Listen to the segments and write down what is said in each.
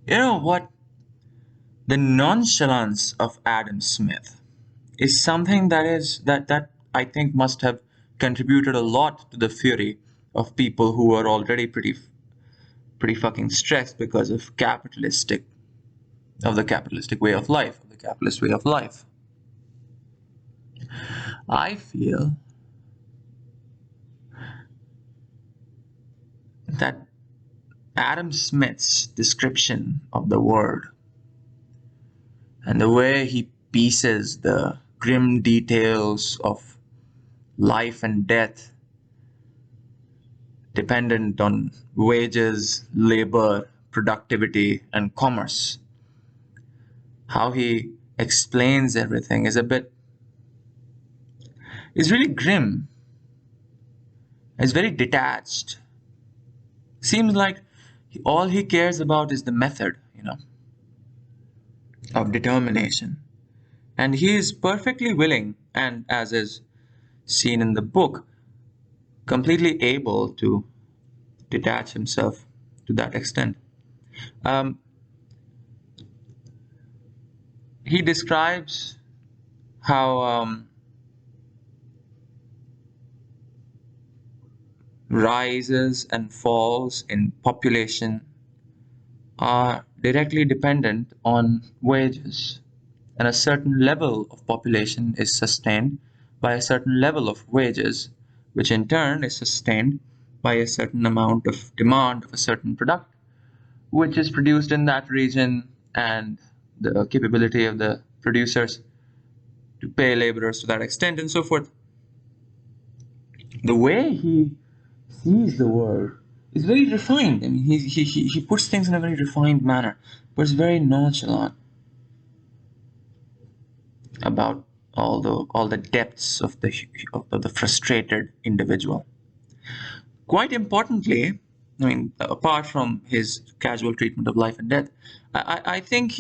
You know what? The nonchalance of Adam Smith is something that I think must have contributed a lot to the fury of people who are already pretty fucking stressed because of the capitalistic way of life, of the capitalist way of life. I feel that Adam Smith's description of the world and the way he pieces the grim details of life and death dependent on wages, labor, productivity, and commerce. How he explains everything is really grim. It's very detached. Seems like all he cares about is the method, of determination. And he is perfectly willing, and as is seen in the book, completely able to detach himself to that extent. Um, he describes how rises and falls in population are directly dependent on wages, and a certain level of population is sustained by a certain level of wages, which in turn is sustained by a certain amount of demand of a certain product, which is produced in that region, and the capability of the producers to pay laborers to that extent, and so forth. The way he sees the world is very refined. I mean, he puts things in a very refined manner, but it's very nonchalant about all the depths of the frustrated individual. Quite importantly, I mean, apart from his casual treatment of life and death, I think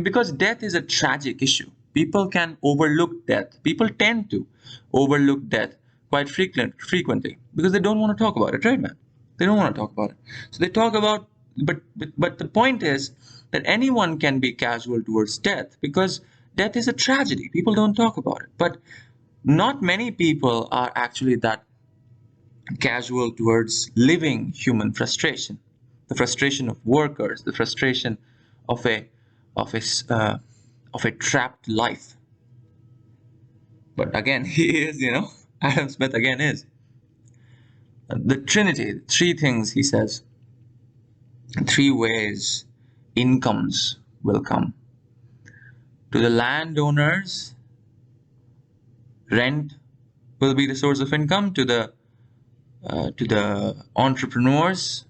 because death is a tragic issue. People can overlook death. People tend to overlook death quite frequently because they don't want to talk about it, right, man? They don't want to talk about it. So they talk about, but the point is that anyone can be casual towards death because death is a tragedy. People don't talk about it. But not many people are actually that casual towards living human frustration, the frustration of workers, the frustration of of a uh, of a trapped life. But again, he is, Adam Smith again is the Trinity, three things he says, three ways incomes will come to the landowners. Rent will be the source of income to the entrepreneurs,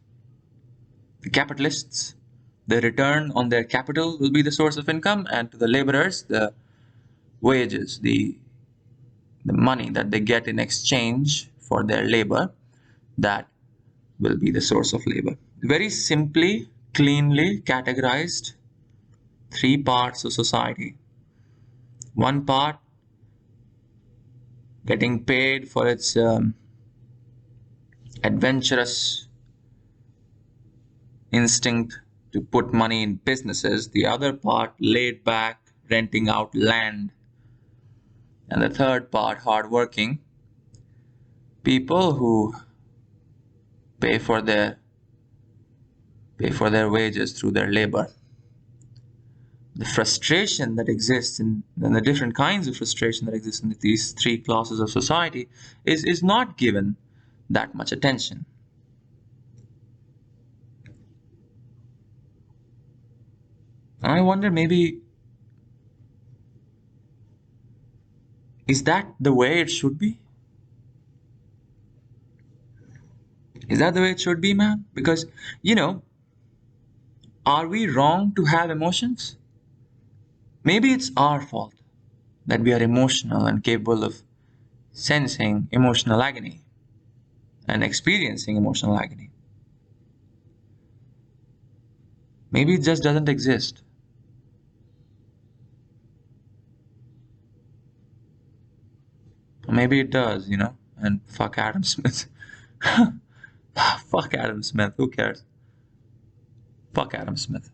the capitalists, the return on their capital will be the source of income, and to the laborers, the wages, the money that they get in exchange for their labor, that will be the source of labor. Very simply, cleanly categorized, three parts of society. One part getting paid for its adventurous instinct to put money in businesses, the other part laid back, renting out land, and the third part hardworking people who pay for their wages through their labor. The frustration that exists and the different kinds of frustration that exist in these three classes of society is not given that much attention. I wonder, maybe, is that the way it should be? Is that the way it should be, man? Because, you know, are we wrong to have emotions? Maybe it's our fault that we are emotional and capable of sensing emotional agony and experiencing emotional agony. Maybe it just doesn't exist. Or maybe it does, and fuck Adam Smith. Fuck Adam Smith. Who cares? Fuck Adam Smith.